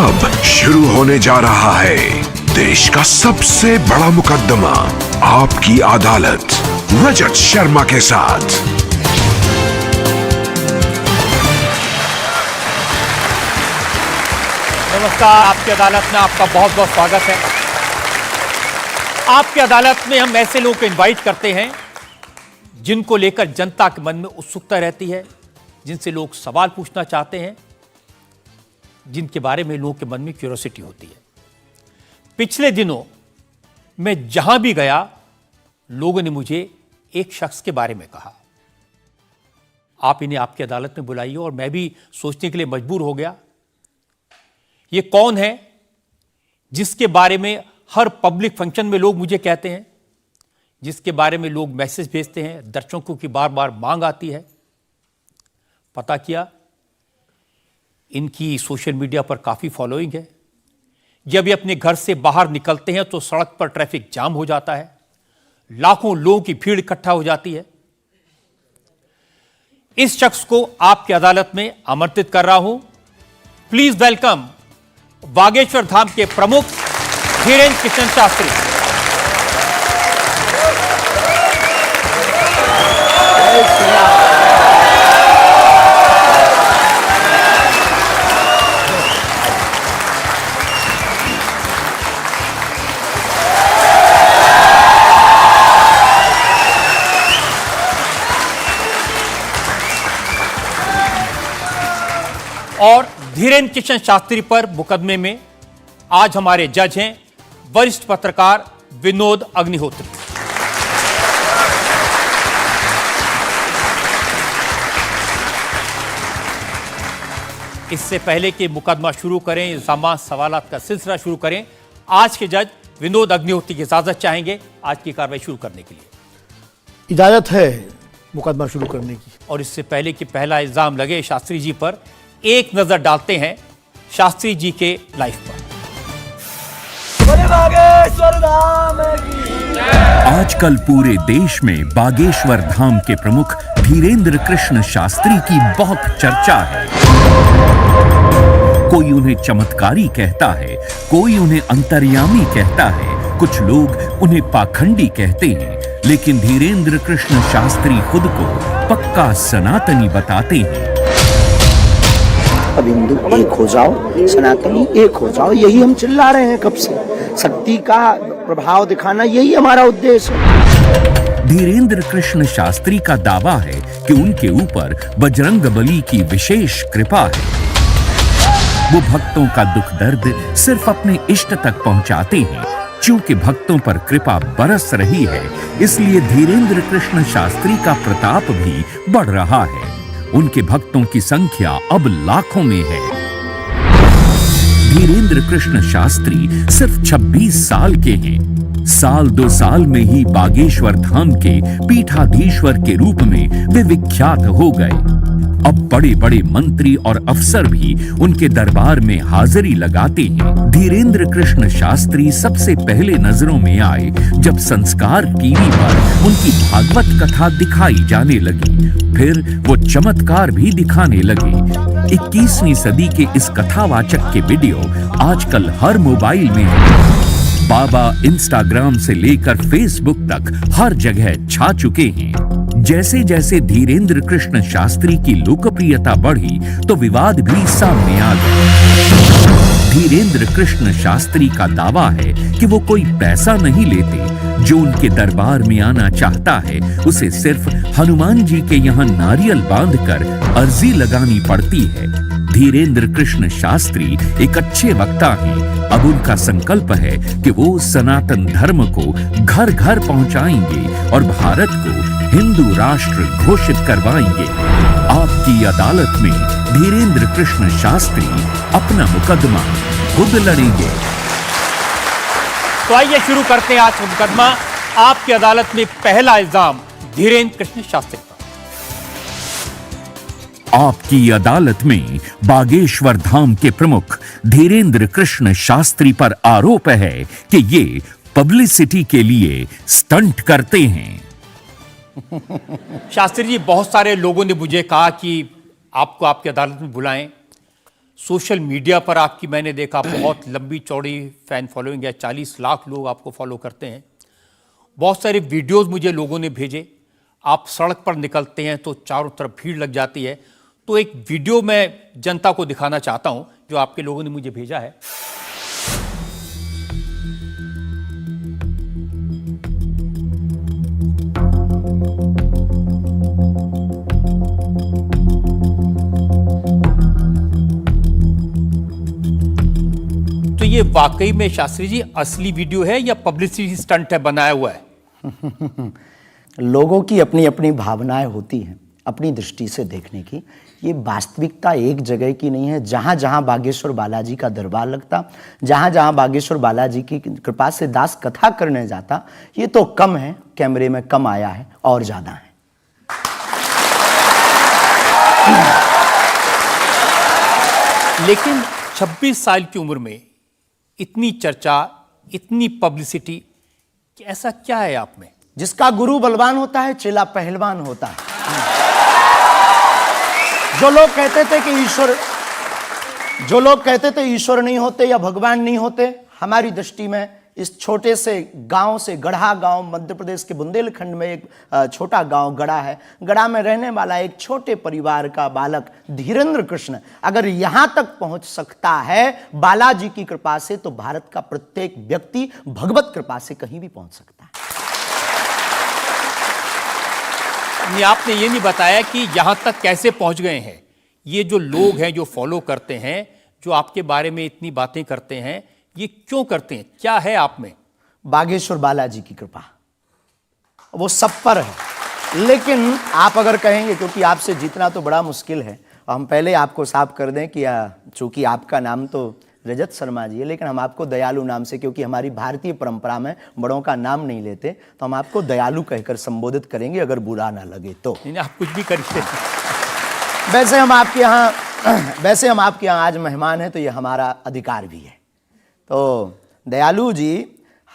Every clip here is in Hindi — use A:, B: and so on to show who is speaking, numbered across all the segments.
A: अब शुरू होने जा रहा है देश का सबसे बड़ा मुकदमा, आपकी अदालत, रजत शर्मा के साथ।
B: नमस्कार, आपकी अदालत में आपका बहुत बहुत स्वागत है। आपकी अदालत में हम ऐसे लोगों को इनवाइट करते हैं जिनको लेकर जनता के मन में उत्सुकता रहती है, जिनसे लोग सवाल पूछना चाहते हैं, जिनके बारे में लोगों के मन में क्यूरियोसिटी होती है। पिछले दिनों मैं जहां भी गया, लोगों ने मुझे एक शख्स के बारे में कहा, आप इन्हें आपकी अदालत में बुलाइए, और मैं भी सोचने के लिए मजबूर हो गया, ये कौन है जिसके बारे में हर पब्लिक फंक्शन में लोग मुझे कहते हैं, जिसके बारे में लोग मैसेज भेजते हैं, दर्शकों की बार बार मांग आती है। पता किया, इनकी सोशल मीडिया पर काफी फॉलोइंग है। जब ये अपने घर से बाहर निकलते हैं तो सड़क पर ट्रैफिक जाम हो जाता है, लाखों लोगों की भीड़ इकट्ठा हो जाती है। इस शख्स को आपकी अदालत में आमंत्रित कर रहा हूं। प्लीज वेलकम बागेश्वर धाम के प्रमुख धीरेन्द्र कृष्ण शास्त्री। और धीरेन्द्र कृष्ण शास्त्री पर मुकदमे में आज हमारे जज हैं वरिष्ठ पत्रकार विनोद अग्निहोत्री। इससे पहले कि मुकदमा शुरू करें, इल्जामात सवालात का सिलसिला शुरू करें, आज के जज विनोद अग्निहोत्री की इजाजत चाहेंगे आज की कार्रवाई शुरू करने के लिए।
C: इजाजत है मुकदमा शुरू करने की।
B: और इससे पहले कि पहला इल्जाम लगे शास्त्री जी पर, एक नजर डालते हैं शास्त्री जी के लाइफ पर।
D: आजकल पूरे देश में बागेश्वर धाम के प्रमुख धीरेन्द्र कृष्ण शास्त्री की बहुत चर्चा है। कोई उन्हें चमत्कारी कहता है, कोई उन्हें अंतर्यामी कहता है, कुछ लोग उन्हें पाखंडी कहते हैं, लेकिन धीरेन्द्र कृष्ण शास्त्री खुद को पक्का सनातनी बताते हैं।
E: अब हिंदू एक हो जाओ, सनातनी एक हो जाओ, यही हम चिल्ला रहे हैं कब से। शक्ति का प्रभाव दिखाना यही हमारा उद्देश्य है।
D: धीरेन्द्र कृष्ण शास्त्री का दावा है कि उनके ऊपर बजरंगबली की विशेष कृपा है। वो भक्तों का दुख दर्द सिर्फ अपने इष्ट तक पहुंचाते हैं। चूंकि भक्तों पर कृपा बरस रही है, इसलिए धीरेन्द्र कृष्ण शास्त्री का प्रताप भी बढ़ रहा है। उनके भक्तों की संख्या अब लाखों में है। धीरेन्द्र कृष्ण शास्त्री सिर्फ 26 साल के हैं। साल 2 साल में ही बागेश्वर धाम के पीठाधीश्वर के रूप में वे विख्यात हो गए। अब बड़े बड़े मंत्री और अफसर भी उनके दरबार में हाजिरी लगाते हैं। धीरेन्द्र कृष्ण शास्त्री सबसे पहले नजरों में आए जब संस्कार टीवी पर उनकी भागवत कथा दिखाई जाने लगी। फिर वो चमत्कार भी दिखाने लगे। 21वीं सदी के इस कथावाचक के वीडियो आजकल हर मोबाइल में है। बाबा इंस्टाग्राम से लेकर फेसबुक तक हर जगह छा चुके हैं। जैसे जैसे धीरेन्द्र कृष्ण शास्त्री की लोकप्रियता बढ़ी तो विवाद भी सामने आ गए। धीरेन्द्र कृष्ण शास्त्री का दावा है कि वो कोई पैसा नहीं लेते। जो उनके दरबार में आना चाहता है उसे सिर्फ हनुमान जी के यहाँ नारियल बांधकर अर्जी लगानी पड़ती है। धीरेन्द्र कृष्ण शास्त्री एक अच्छे वक्ता हैं। अब उनका संकल्प है कि वो सनातन धर्म को घर घर पहुंचाएंगे और भारत को हिंदू राष्ट्र घोषित करवाएंगे। आपकी अदालत में धीरेन्द्र कृष्ण शास्त्री अपना मुकदमा खुद लड़ेंगे।
B: तो आइए शुरू करते हैं आज का मुकदमा। आपकी अदालत में पहला इल्जाम धीरेन्द्र कृष्ण शास्त्री पर।
D: आपकी अदालत में बागेश्वर धाम के प्रमुख धीरेन्द्र कृष्ण शास्त्री पर आरोप है कि ये पब्लिसिटी के लिए स्टंट करते हैं।
B: शास्त्री जी, बहुत सारे लोगों ने मुझे कहा कि आपको आपकी अदालत में बुलाएं। सोशल मीडिया पर आपकी मैंने देखा बहुत लंबी चौड़ी फैन फॉलोइंग है, 40 लाख लोग आपको फॉलो करते हैं। बहुत सारे वीडियोस मुझे लोगों ने भेजे। आप सड़क पर निकलते हैं तो चारों तरफ भीड़ लग जाती है। तो एक वीडियो मैं जनता को दिखाना चाहता हूं जो आपके लोगों ने मुझे भेजा है। तो ये वाकई में शास्त्री जी असली वीडियो है या पब्लिसिटी स्टंट है, बनाया हुआ है?
E: लोगों की अपनी अपनी भावनाएं होती हैं, अपनी दृष्टि से देखने की। ये वास्तविकता एक जगह की नहीं है। जहाँ जहाँ बागेश्वर बालाजी का दरबार लगता, जहाँ जहाँ बागेश्वर बालाजी की कृपा से दास कथा करने जाता, ये तो कम है, कैमरे में कम आया है और ज्यादा है।
B: लेकिन 26 साल की उम्र में इतनी चर्चा, इतनी पब्लिसिटी, ऐसा क्या है आप में?
E: जिसका गुरु बलवान होता है, चेला पहलवान होता है। जो लोग कहते थे ईश्वर नहीं होते या भगवान नहीं होते, हमारी दृष्टि में इस छोटे से गांव से, गढ़ा गांव मध्य प्रदेश के बुंदेलखंड में एक छोटा गांव गढ़ा है। गढ़ा में रहने वाला एक छोटे परिवार का बालक धीरेन्द्र कृष्ण अगर यहां तक पहुंच सकता है बालाजी की कृपा से, तो भारत का प्रत्येक व्यक्ति भगवत कृपा से कहीं भी पहुंच सकता है।
B: आपने ये नहीं बताया कि यहां तक कैसे पहुंच गए हैं। ये जो लोग हैं जो फॉलो करते हैं, जो आपके बारे में इतनी बातें करते हैं, ये क्यों करते हैं? क्या है आप में?
E: बागेश्वर बालाजी की कृपा वो सब पर है। लेकिन आप अगर कहेंगे, क्योंकि आपसे जीतना तो बड़ा मुश्किल है, हम पहले आपको साफ कर दें कि चूंकि आपका नाम तो रजत शर्मा जी है, लेकिन हम आपको दयालु नाम से, क्योंकि हमारी भारतीय परंपरा में बड़ों का नाम नहीं लेते, तो हम आपको दयालु कहकर संबोधित करेंगे, अगर बुरा ना लगे तो।
B: आप कुछ भी करिए।
E: वैसे हम आपके यहाँ आज मेहमान हैं, तो ये हमारा अधिकार भी है। तो दयालु जी,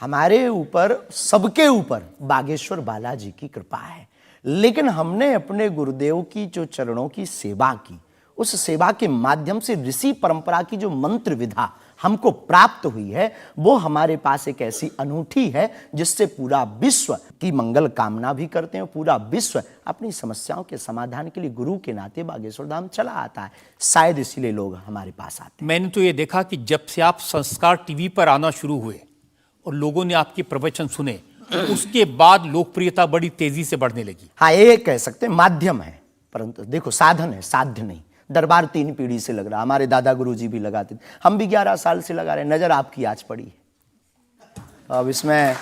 E: हमारे ऊपर, सबके ऊपर बागेश्वर बालाजी की कृपा है। लेकिन हमने अपने गुरुदेव की जो चरणों की सेवा की, उस सेवा के माध्यम से ऋषि परंपरा की जो मंत्र विधा हमको प्राप्त हुई है, वो हमारे पास एक ऐसी अनूठी है जिससे पूरा विश्व की मंगल कामना भी करते हैं। पूरा विश्व अपनी समस्याओं के समाधान के लिए गुरु के नाते बागेश्वर धाम चला आता है। शायद इसीलिए लोग हमारे पास आते हैं।
B: मैंने तो ये देखा कि जब से आप संस्कार टीवी पर आना शुरू हुए और लोगों ने आपके प्रवचन सुने, उसके बाद लोकप्रियता बड़ी तेजी से बढ़ने लगी।
E: हाँ, ये कह सकते हैं माध्यम है, परंतु देखो साधन है, साध्य नहीं। दरबार 3 पीढ़ी से लग रहा, हमारे दादा गुरुजी भी लगाते थे, हम भी 11 साल से लगा रहे हैं। नजर आपकी आज पड़ी है अब इसमें,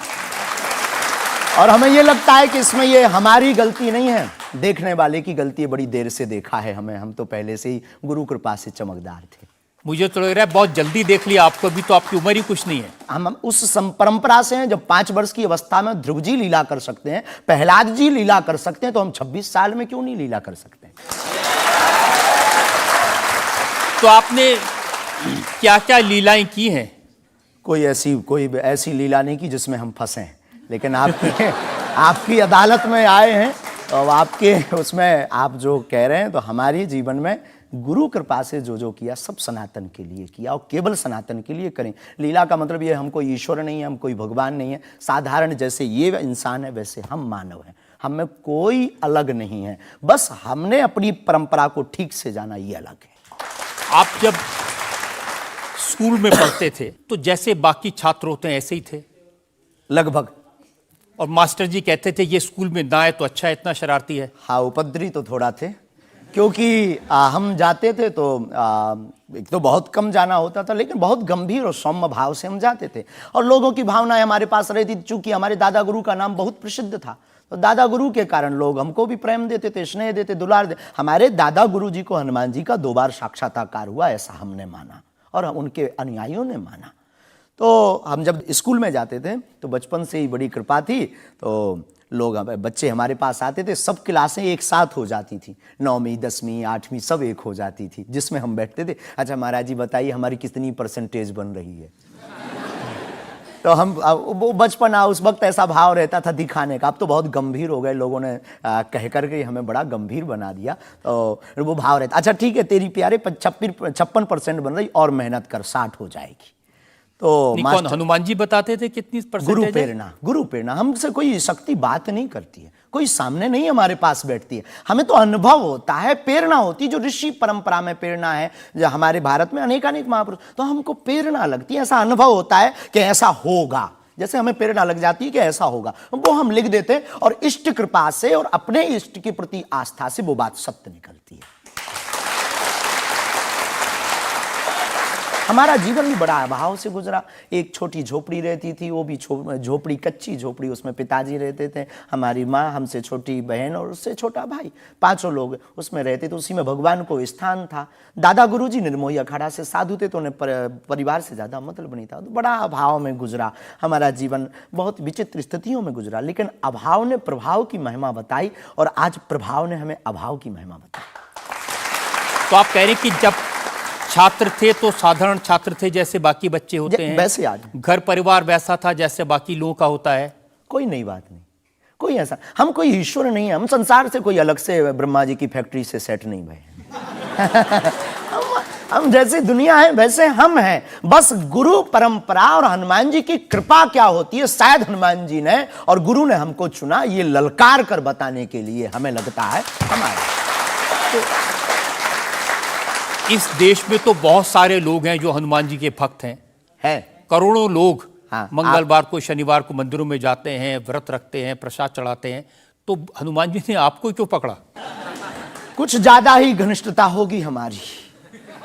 E: और हमें ये लगता है कि इसमें ये हमारी गलती नहीं है, देखने वाले की गलती है। बड़ी देर से देखा है हमें, हम तो पहले से ही गुरु कृपा से चमकदार थे।
B: मुझे तो लग रहा है बहुत जल्दी देख लिया आपको, भी तो आपकी उम्र ही कुछ नहीं है।
E: हम उस परंपरा से हैं, जब 5 वर्ष की अवस्था में ध्रुव जी लीला कर सकते हैं, प्रहलाद जी लीला कर सकते हैं, तो हम 26 साल में क्यों नहीं लीला कर सकते?
B: तो आपने क्या क्या लीलाएं की हैं?
E: कोई ऐसी लीला नहीं की जिसमें हम फंसे, लेकिन आपकी अदालत में आए हैं, और आपके उसमें आप जो कह रहे हैं, तो हमारे जीवन में गुरु कृपा से जो किया सब सनातन के लिए किया, और केवल सनातन के लिए करें। लीला का मतलब ये हम कोई ईश्वर नहीं है, हम कोई भगवान नहीं है। साधारण जैसे ये इंसान है, वैसे हम मानव हैं, हम में कोई अलग नहीं है। बस हमने अपनी परंपरा को ठीक से जाना, ये अलग है।
B: आप जब स्कूल में पढ़ते थे तो जैसे बाकी छात्र होते हैं ऐसे ही थे
E: लगभग,
B: और मास्टर जी कहते थे ये स्कूल में ना आए तो अच्छा है, इतना शरारती है?
E: हाँ, उपद्रवी तो थोड़ा थे, क्योंकि हम जाते थे तो एक तो बहुत कम जाना होता था, लेकिन बहुत गंभीर और सौम्य भाव से हम जाते थे, और लोगों की भावनाएं हमारे पास रहती थी। चूंकि हमारे दादा गुरु का नाम बहुत प्रसिद्ध था, तो दादा गुरु के कारण लोग हमको भी प्रेम देते थे, स्नेह देते, दुलार देते। हमारे दादा गुरु जी को हनुमान जी का 2 बार साक्षात्कार हुआ, ऐसा हमने माना और उनके अनुयायियों ने माना। तो हम जब स्कूल में जाते थे तो बचपन से ही बड़ी कृपा थी, तो लोग बच्चे हमारे पास आते थे, सब क्लासें एक साथ हो जाती थी, 9वीं 10वीं 8वीं सब एक हो जाती थी, जिसमें हम बैठते थे। अच्छा महाराज जी बताइए हमारी कितनी परसेंटेज बन रही है? तो हम वो बचपना उस वक्त ऐसा भाव रहता था दिखाने का। अब तो बहुत गंभीर हो गए, लोगों ने कह करके हमें बड़ा गंभीर बना दिया। तो वो भाव रहता, अच्छा ठीक है तेरी प्यारे 56% बन रही और मेहनत कर 60 हो जाएगी। तो
B: कौन हनुमान जी बताते थे कितनी परसेंटेज?
E: गुरु प्रेरणा हमसे कोई शक्ति बात नहीं करती है, कोई सामने नहीं हमारे पास बैठती है, हमें तो अनुभव होता है, प्रेरणा होती है। जो ऋषि परंपरा में प्रेरणा है, जो हमारे भारत में अनेकानेक महापुरुष, तो हमको प्रेरणा लगती है, ऐसा अनुभव होता है कि ऐसा होगा। जैसे हमें प्रेरणा लग जाती है कि ऐसा होगा, वो हम लिख देते हैं और इष्ट कृपा से और अपने इष्ट के प्रति आस्था से वो बात सत्य निकलती है। हमारा जीवन भी बड़ा अभाव से गुजरा। एक छोटी झोपड़ी रहती थी, वो भी झोपड़ी कच्ची झोपड़ी, उसमें पिताजी रहते थे, हमारी माँ, हमसे छोटी बहन और उससे छोटा भाई, 5 लोग उसमें रहते थे। उसी में भगवान को स्थान था। दादा गुरुजी निर्मोही अखाड़ा से साधु थे, तो उन्हें परिवार से ज़्यादा मतलब नहीं था। तो बड़ा अभाव में गुजरा हमारा जीवन, बहुत विचित्र स्थितियों में गुजरा। लेकिन अभाव ने प्रभाव की महिमा बताई और आज प्रभाव ने हमें अभाव की महिमा बताई।
B: तो आप कह रहे हैं कि जब छात्र थे तो साधारण छात्र थे जैसे बाकी बच्चे होते हैं,
E: वैसे आज
B: घर परिवार वैसा था जैसे बाकी लोगों का होता है।
E: कोई नई बात नहीं, कोई ऐसा, हम कोई ईश्वर नहीं है, हम संसार से कोई अलग से ब्रह्मा जी की फैक्ट्री से सेट नहीं भये। हम जैसे दुनिया है वैसे हम हैं। बस गुरु परंपरा और हनुमान जी की कृपा क्या होती है, शायद हनुमान जी ने और गुरु ने हमको चुना ये ललकार कर बताने के लिए, हमें लगता है हमारा।
B: इस देश में तो बहुत सारे लोग हैं जो हनुमान जी के भक्त हैं। करोड़ों लोग
E: हाँ,
B: मंगलवार को शनिवार को मंदिरों में जाते हैं, व्रत रखते हैं, प्रसाद चढ़ाते हैं। तो हनुमान जी ने आपको क्यों पकड़ा?
E: कुछ ज्यादा ही घनिष्ठता होगी हमारी,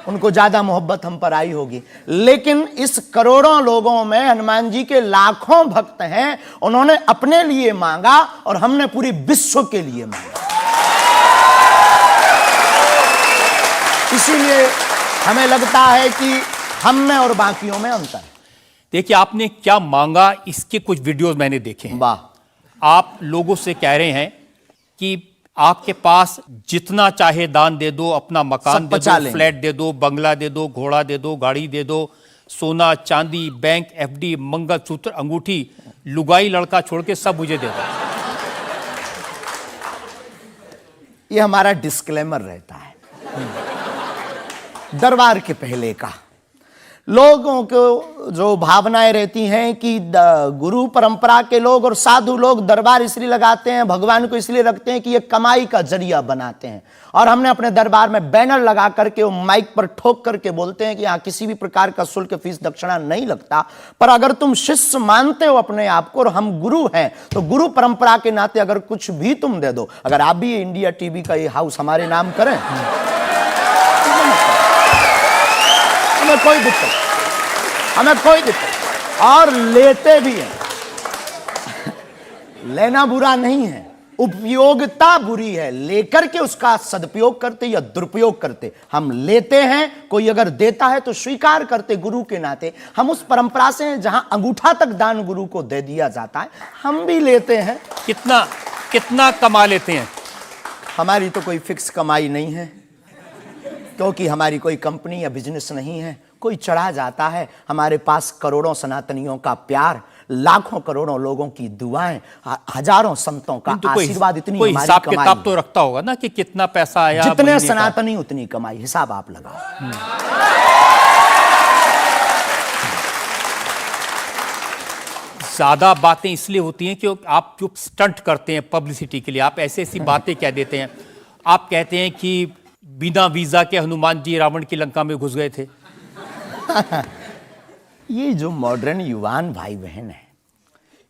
E: उनको ज्यादा मोहब्बत हम पर आई होगी। लेकिन इस करोड़ों लोगों में हनुमान जी के लाखों भक्त हैं। उन्होंने अपने लिए मांगा और हमने पूरी विश्व के लिए मांगा। इसीलिए हमें लगता है कि हम में और बाकियों में अंतर है।
B: देखिए आपने क्या मांगा, इसके कुछ वीडियोस मैंने देखे हैं।
E: वाह।
B: आप लोगों से कह रहे हैं कि आपके पास जितना चाहे दान दे दो, अपना मकान दे दो, फ्लैट दे दो, बंगला दे दो, घोड़ा दे दो, गाड़ी दे दो, सोना चांदी, बैंक, एफडी, मंगलसूत्र, अंगूठी, लुगाई लड़का छोड़ के सब मुझे दे दो।
E: ये हमारा डिस्क्लेमर रहता है दरबार के पहले का। लोगों को जो भावनाएं रहती हैं कि गुरु परंपरा के लोग और साधु लोग दरबार इसलिए लगाते हैं, भगवान को इसलिए रखते हैं कि ये कमाई का जरिया बनाते हैं। और हमने अपने दरबार में बैनर लगा करके वो माइक पर ठोक करके बोलते हैं कि यहाँ किसी भी प्रकार का शुल्क, फीस, दक्षिणा नहीं लगता। पर अगर तुम शिष्य मानते हो अपने आप को और हम गुरु हैं, तो गुरु परंपरा के नाते अगर कुछ भी तुम दे दो, अगर आप भी इंडिया टीवी का ये हाउस हमारे नाम करें, हमें कोई दिक्कत, हमें कोई दिक्कत, और लेते भी हैं। लेना बुरा नहीं है, उपयोगिता बुरी है। लेकर के उसका सदुपयोग करते या दुरुपयोग करते, हम लेते हैं। कोई अगर देता है तो स्वीकार करते गुरु के नाते। हम उस परंपरा से हैं जहां अंगूठा तक दान गुरु को दे दिया जाता है, हम भी लेते हैं।
B: कितना कमा लेते हैं?
E: हमारी तो कोई फिक्स कमाई नहीं है, क्योंकि हमारी कोई कंपनी या बिजनेस नहीं है। कोई चढ़ा जाता है, हमारे पास करोड़ों सनातनियों का प्यार, लाखों करोड़ों लोगों की दुआएं, हजारों संतों का आशीर्वाद, इतनी
B: कोई
E: हमारी
B: हिसाब
E: कमाई
B: किताब तो रखता होगा ना कि कितना पैसा आया।
E: जितने सनातनी उतनी कमाई, हिसाब आप लगाओ।
B: ज्यादा बातें इसलिए होती हैं कि आप जो स्टंट करते हैं पब्लिसिटी के लिए, आप ऐसी ऐसी बातें कह देते हैं। आप कहते हैं कि बिना वीजा के हनुमान जी रावण की लंका में घुस गए थे।
E: ये जो मॉडर्न युवान भाई बहन है,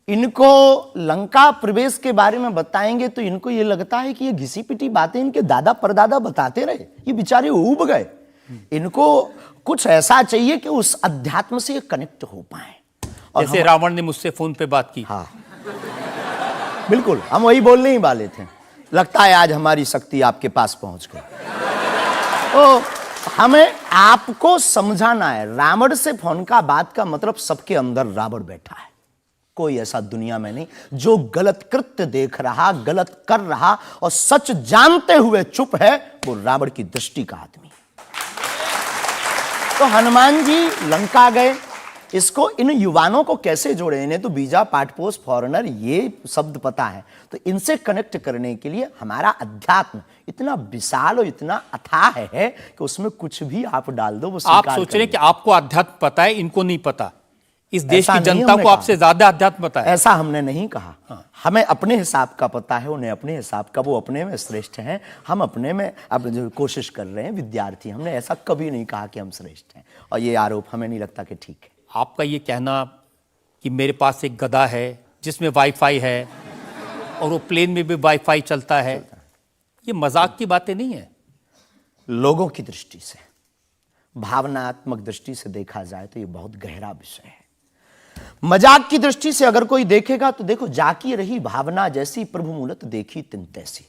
E: इनको लंका प्रवेश के बारे में बताएंगे तो इनको ये लगता है कि ये घिसी पिटी बातें इनके दादा परदादा बताते रहे, ये बेचारे ऊब गए। इनको कुछ ऐसा चाहिए कि उस अध्यात्म से कनेक्ट हो पाए। और
B: जैसे रावण ने मुझसे फोन पे बात की।
E: हाँ बिल्कुल, हम वही बोलने ही वाले थे। लगता है आज हमारी शक्ति आपके पास पहुंच गई। तो हमें आपको समझाना है, रावण से फोन का बात का मतलब सबके अंदर रावण बैठा है। कोई ऐसा दुनिया में नहीं जो गलत कृत्य देख रहा, गलत कर रहा और सच जानते हुए चुप है, वो रावण की दृष्टि का आदमी। तो हनुमान जी लंका गए, इसको इन युवानों को कैसे जोड़े, इन्हें तो वीजा, पासपोर्ट, फॉरेनर ये शब्द पता है, तो इनसे कनेक्ट करने के लिए हमारा अध्यात्म इतना विशाल और इतना अथाह है कि उसमें कुछ भी आप डाल दो वो
B: आप
E: स्वीकार
B: सोच रहे हैं
E: करेंगे।
B: कि आपको अध्यात्म पता है, इनको नहीं पता। इस देश
E: ऐसा
B: की
E: नहीं
B: जनता
E: हमने
B: को
E: कहा।
B: आपसे ज्यादा अध्यात्म पता है।
E: ऐसा हमने नहीं कहा। हमें अपने हिसाब का पता है, उन्हें अपने हिसाब का, वो अपने में श्रेष्ठ हैं, हम अपने में अब जो कोशिश कर रहे हैं विद्यार्थी। हमने ऐसा कभी नहीं कहा कि हम श्रेष्ठ हैं, और ये आरोप हमें नहीं लगता कि ठीक है।
B: आपका ये कहना कि मेरे पास एक गधा है जिसमें वाईफाई है और वो प्लेन में भी वाईफाई चलता है, ये मजाक की बातें नहीं है।
E: लोगों की दृष्टि से, भावनात्मक दृष्टि से देखा जाए तो ये बहुत गहरा विषय है। मजाक की दृष्टि से अगर कोई देखेगा तो देखो, जाकी रही भावना जैसी प्रभु मूलत देखी तिन तैसी।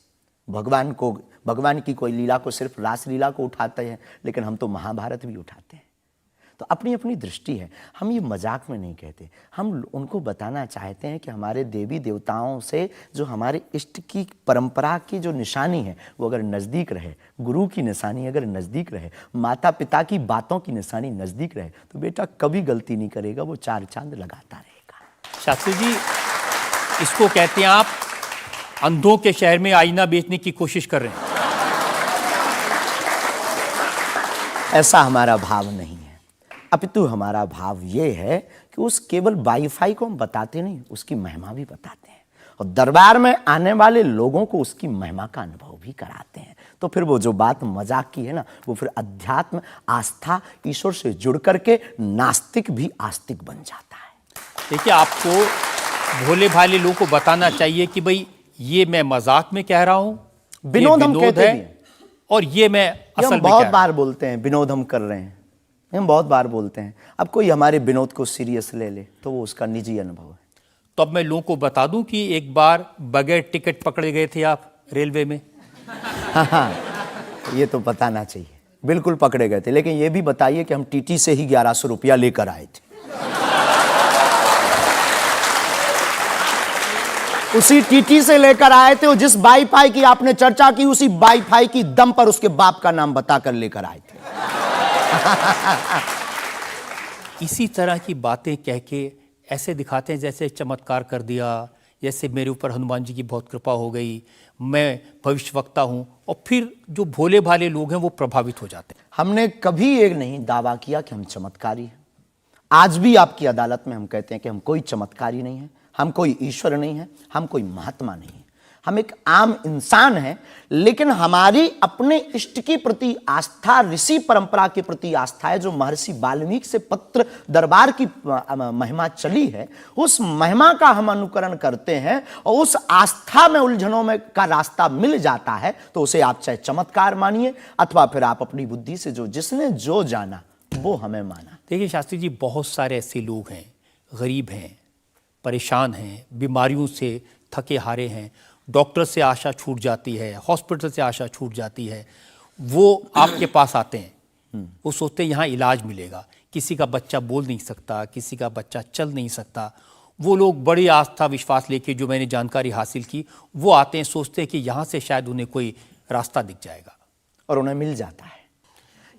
E: भगवान की कोई लीला को सिर्फ रास लीला को उठाते हैं, लेकिन हम तो महाभारत भी उठाते हैं। तो अपनी अपनी दृष्टि है, हम ये मजाक में नहीं कहते। हम उनको बताना चाहते हैं कि हमारे देवी देवताओं से जो हमारे इष्ट की परंपरा की जो निशानी है वो अगर नज़दीक रहे, गुरु की निशानी अगर नज़दीक रहे, माता पिता की बातों की निशानी नज़दीक रहे, तो बेटा कभी गलती नहीं करेगा, वो चार चांद लगाता रहेगा।
B: शास्त्री जी, इसको कहते हैं आप अंधों के शहर में आईना बेचने की कोशिश कर रहे हैं।
E: ऐसा हमारा भाव नहीं है, अपितु हमारा भाव ये है कि उस केवल वाईफाई को हम बताते नहीं, उसकी महिमा भी बताते हैं, और दरबार में आने वाले लोगों को उसकी महिमा का अनुभव भी कराते हैं। तो फिर वो जो बात मजाक की है ना, वो फिर अध्यात्म, आस्था, ईश्वर से जुड़ करके नास्तिक भी आस्तिक बन जाता है।
B: देखिए, आपको भोले भाले लोगों को बताना चाहिए कि भाई ये मैं मजाक में कह रहा हूं, ये
E: विनोद हम कहते
B: है,
E: भी हैं।
B: और ये मैं
E: ये
B: असल
E: हम
B: में
E: बहुत
B: कह
E: बार बोलते हैं, विनोद हम कर रहे हैं, हम बहुत बार बोलते हैं। अब कोई हमारे विनोद को सीरियस ले ले तो वो उसका निजी अनुभव है।
B: तो अब मैं लोगों को बता दूं कि एक बार बगैर टिकट पकड़े गए थे आप रेलवे में।
E: हाँ, ये तो बताना चाहिए, बिल्कुल पकड़े गए थे, लेकिन ये भी बताइए कि हम टीटी से ही 1100 रुपया लेकर आए थे। उसी टीटी से लेकर आए थे, और जिस वाईफाई की आपने चर्चा की उसी वाईफाई की दम पर उसके बाप का नाम बताकर लेकर आए थे।
B: इसी तरह की बातें कह के ऐसे दिखाते हैं जैसे चमत्कार कर दिया, जैसे मेरे ऊपर हनुमान जी की बहुत कृपा हो गई, मैं भविष्यवक्ता हूं, और फिर जो भोले भाले लोग हैं वो प्रभावित हो जाते हैं।
E: हमने कभी एक नहीं दावा किया कि हम चमत्कारी हैं। आज भी आपकी अदालत में हम कहते हैं कि हम कोई चमत्कारी नहीं है, हम कोई ईश्वर नहीं है, हम कोई महात्मा नहीं है, हम एक आम इंसान हैं। लेकिन हमारी अपने इष्ट के प्रति आस्था, ऋषि परंपरा के प्रति आस्था है, जो महर्षि वाल्मीकि से पत्र दरबार की महिमा चली है, उस महिमा का हम अनुकरण करते हैं, और उस आस्था में उलझनों में का रास्ता मिल जाता है, तो उसे आप चाहे चमत्कार मानिए अथवा फिर आप अपनी बुद्धि से जो जिसने जो जाना वो हमें माना।
B: देखिए शास्त्री जी, बहुत सारे ऐसे लोग हैं, गरीब हैं, परेशान हैं, बीमारियों से थके हारे हैं, डॉक्टर से आशा छूट जाती है, हॉस्पिटल से आशा छूट जाती है, वो आपके पास आते हैं, वो सोचते हैं यहाँ इलाज मिलेगा। किसी का बच्चा बोल नहीं सकता, किसी का बच्चा चल नहीं सकता, वो लोग बड़ी आस्था विश्वास लेके, जो मैंने जानकारी हासिल की, वो आते हैं, सोचते हैं कि यहाँ से शायद उन्हें कोई रास्ता दिख जाएगा,
E: और उन्हें मिल जाता है।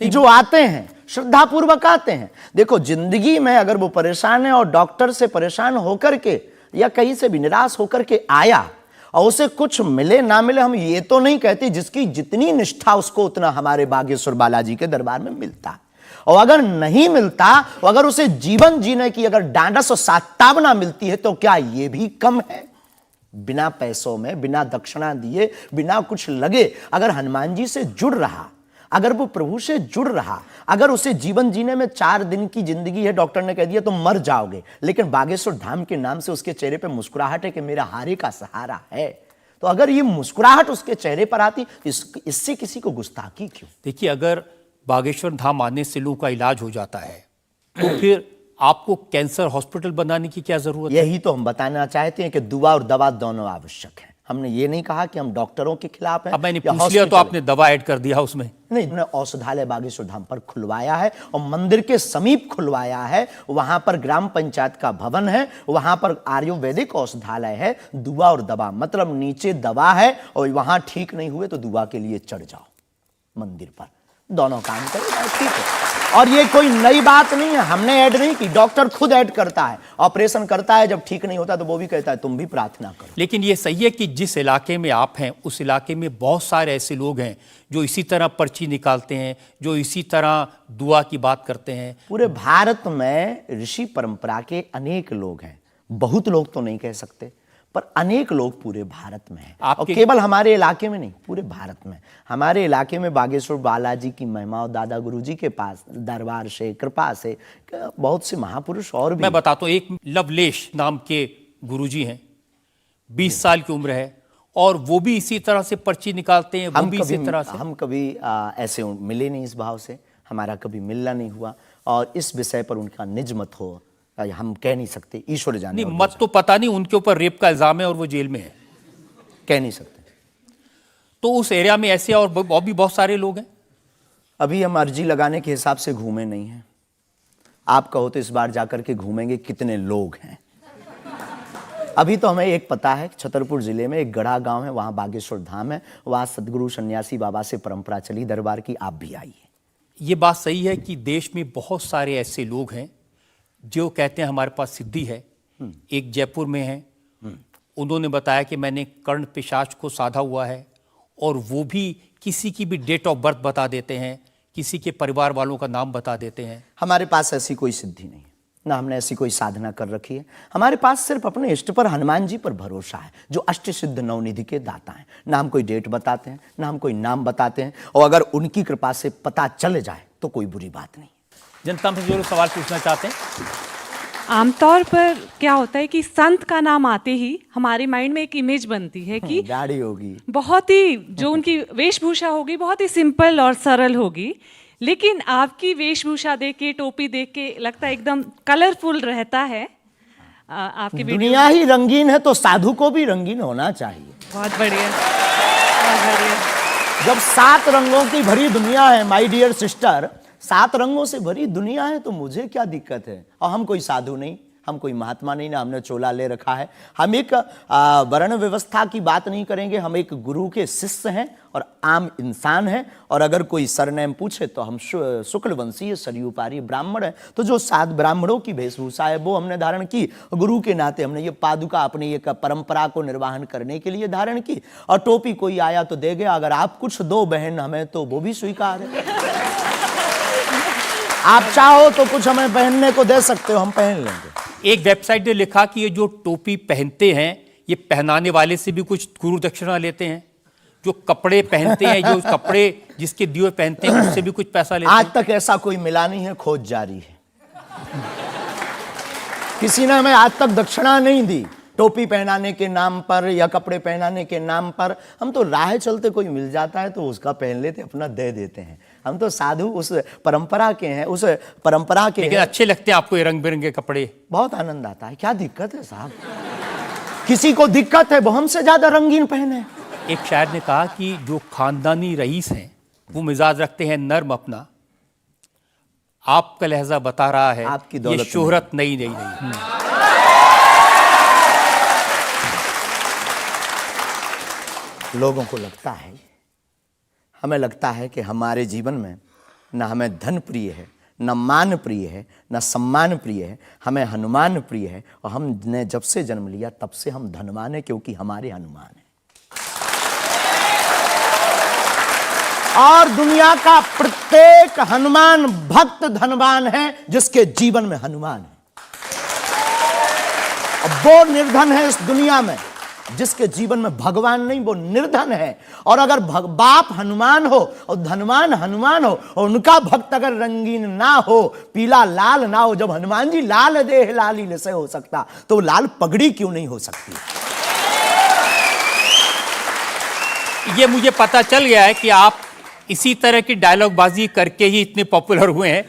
E: जो आते हैं श्रद्धापूर्वक आते हैं। देखो, जिंदगी में अगर वो परेशान है और डॉक्टर से परेशान होकर के या कहीं से भी निराश होकर के आया और उसे कुछ मिले ना मिले, हम ये तो नहीं कहते, जिसकी जितनी निष्ठा उसको उतना हमारे बागेश्वर बालाजी के दरबार में मिलता है। और अगर नहीं मिलता, अगर उसे जीवन जीने की अगर डांडस और सात्तावना मिलती है, तो क्या ये भी कम है? बिना पैसों में, बिना दक्षिणा दिए, बिना कुछ लगे अगर हनुमान जी से जुड़ रहा, अगर वो प्रभु से जुड़ रहा, अगर उसे जीवन जीने में 4 दिन की जिंदगी है, डॉक्टर ने कह दिया तो मर जाओगे, लेकिन बागेश्वर धाम के नाम से उसके चेहरे पे मुस्कुराहट है कि मेरा हारे का सहारा है, तो अगर ये मुस्कुराहट उसके चेहरे पर आती, इससे किसी को गुस्ताखी क्यों?
B: देखिए, अगर बागेश्वर धाम आने से लोगों का इलाज हो जाता है, तो फिर आपको कैंसर हॉस्पिटल बनाने की क्या जरूरत है?
E: यही तो हम बताना चाहते हैं कि दुआ और दवा दोनों आवश्यक है। हमने ये नहीं कहा कि हम डॉक्टरों के खिलाफ हैं।
B: अब मैंने पूछ लिया तो आपने दवा ऐड कर दिया उसमें।
E: नहीं, हमने औषधालय बागेश्वर धाम पर खुलवाया है, और मंदिर के समीप खुलवाया है। वहां पर ग्राम पंचायत का भवन है, वहां पर आयुर्वेदिक औषधालय है। दुआ और दवा मतलब नीचे दवा है, और वहां ठीक नहीं हुए तो दुआ के लिए चढ़ जाओ मंदिर पर। दोनों काम करेगा, ठीक है। और ये कोई नई बात नहीं है, हमने ऐड नहीं की, डॉक्टर खुद ऐड करता है, ऑपरेशन करता है, जब ठीक नहीं होता तो वो भी कहता है तुम भी प्रार्थना करो।
B: लेकिन ये सही है कि जिस इलाके में आप हैं उस इलाके में बहुत सारे ऐसे लोग हैं जो इसी तरह पर्ची निकालते हैं, जो इसी तरह दुआ की बात करते हैं।
E: पूरे भारत में ऋषि परंपरा के अनेक लोग हैं, बहुत लोग तो नहीं कह सकते, पर अनेक लोग पूरे भारत में हैं। और केवल हमारे इलाके में नहीं, पूरे भारत में। हमारे इलाके में बागेश्वर बालाजी की महिमा और दादा गुरुजी के पास दरबार से, कृपा से बहुत से महापुरुष और भी।
B: मैं बताता हूँ, एक लवलेश नाम के गुरुजी हैं, 20 साल की उम्र है, और वो भी इसी तरह से पर्ची निकालते हैं। वो भी इसी तरह से।
E: हम कभी ऐसे मिले नहीं इस भाव से, हमारा कभी मिलना नहीं हुआ, और इस विषय पर उनका निज मत हो हम कह नहीं सकते, ईश्वर जाने।
B: नहीं, मत तो पता नहीं, उनके ऊपर रेप का इल्जाम है और वो जेल में है,
E: कह नहीं सकते।
B: तो उस एरिया में ऐसे और भी बहुत सारे लोग हैं।
E: अभी हम अर्जी लगाने के हिसाब से घूमे नहीं हैं। आप कहो तो इस बार जाकर के घूमेंगे कितने लोग हैं। अभी तो हमें एक पता है, छतरपुर जिले में एक गढ़ा गांव है, वहां बागेश्वर धाम है, वहां सदगुरु सन्यासी बाबा से परंपरा चली दरबार की, आप भी आइए।
B: ये बात सही है कि देश में बहुत सारे ऐसे लोग हैं जो कहते हैं हमारे पास सिद्धि है। एक जयपुर में है, उन्होंने बताया कि मैंने कर्ण पिशाच को साधा हुआ है, और वो भी किसी की भी डेट ऑफ बर्थ बता देते हैं, किसी के परिवार वालों का नाम बता देते हैं।
E: हमारे पास ऐसी कोई सिद्धि नहीं, ना हमने ऐसी कोई साधना कर रखी है। हमारे पास सिर्फ अपने इष्ट पर, हनुमान जी पर भरोसा है, जो अष्ट सिद्ध नवनिधि के दाता हैं। ना हम कोई डेट बताते हैं, ना हम कोई नाम बताते हैं, और अगर उनकी कृपा से पता चल जाए तो कोई बुरी बात नहीं।
B: जनता से जो लोग सवाल पूछना चाहते हैं।
F: आमतौर पर क्या होता है कि संत का नाम आते ही हमारे माइंड में एक इमेज बनती है कि
E: दाढ़ी होगी,
F: बहुत ही जो उनकी वेशभूषा होगी बहुत ही सिंपल और सरल होगी, लेकिन आपकी वेशभूषा देख के, टोपी देख के लगता है एकदम कलरफुल रहता है। आपकी
E: दुनिया ही रंगीन है तो साधु को भी रंगीन होना चाहिए।
F: बहुत बढ़िया, बहुत बढ़िया।
E: जब 7 रंगों की भरी दुनिया है माय डियर सिस्टर, 7 रंगों से भरी दुनिया है, तो मुझे क्या दिक्कत है। और हम कोई साधु नहीं, हम कोई महात्मा नहीं, ना हमने चोला ले रखा है। हम एक वर्ण व्यवस्था की बात नहीं करेंगे, हम एक गुरु के शिष्य हैं और आम इंसान हैं। और अगर कोई सरनेम पूछे तो हम शुक्ल वंशीय सरयूपारी ब्राह्मण है। तो जो 7 ब्राह्मणों की वेशभूषा है वो हमने धारण की, गुरु के नाते हमने ये पादुका अपनी एक परंपरा को निर्वाहन करने के लिए धारण की। और टोपी कोई आया तो दे गया, अगर आप कुछ दो बहन हमें तो वो भी स्वीकार है। आप चाहो तो कुछ हमें पहनने को दे सकते हो, हम पहन लेंगे।
B: एक वेबसाइट ने लिखा कि ये जो टोपी पहनते हैं ये पहनाने वाले से भी कुछ गुरु दक्षिणा लेते हैं, जो कपड़े पहनते हैं, जो कपड़े जिसके दिए पहनते हैं उससे भी कुछ पैसा लेते हैं।
E: आज तक ऐसा कोई मिला नहीं है, खोज जारी है। किसी ने हमें आज तक दक्षिणा नहीं दी टोपी पहनाने के नाम पर या कपड़े पहनाने के नाम पर। हम तो राह चलते कोई मिल जाता है तो उसका पहन लेते, अपना दे देते हैं। हम तो साधु उस परंपरा के हैं, उस परंपरा के।
B: लेकिन अच्छे लगते हैं आपको ये रंग बिरंगे कपड़े?
E: बहुत आनंद आता है। क्या दिक्कत है साहब? किसी को दिक्कत है वो हमसे ज्यादा रंगीन पहने।
B: एक शायर ने कहा कि जो खानदानी रईस हैं वो मिजाज रखते हैं नर्म अपना, आपका लहजा बता रहा है
E: आपकी
B: ये
E: दौलत
B: शोहरत नई नई नहीं।
E: लोगों को लगता है, हमें लगता है कि हमारे जीवन में न हमें धन प्रिय है, न मान प्रिय है, न सम्मान प्रिय है, हमें हनुमान प्रिय है। और हमने जब से जन्म लिया तब से हम धनवान हैं, क्योंकि हमारे हनुमान हैं। और दुनिया का प्रत्येक हनुमान भक्त धनवान है जिसके जीवन में हनुमान है। और वो निर्धन है इस दुनिया में जिसके जीवन में भगवान नहीं, वो निर्धन है। और अगर बाप हनुमान हो और धनवान हनुमान हो और उनका भक्त अगर रंगीन ना हो, पीला लाल ना हो, जब हनुमान जी लाल देह लाली से हो सकता तो लाल पगड़ी क्यों नहीं हो सकती?
B: ये मुझे पता चल गया है कि आप इसी तरह की डायलॉग बाजी करके ही इतने पॉपुलर हुए हैं।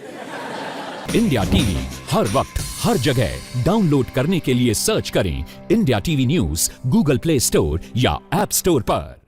D: इंडिया टीवी हर वक्त हर जगह डाउनलोड करने के लिए सर्च करें India TV news Google play store या ऐप स्टोर पर।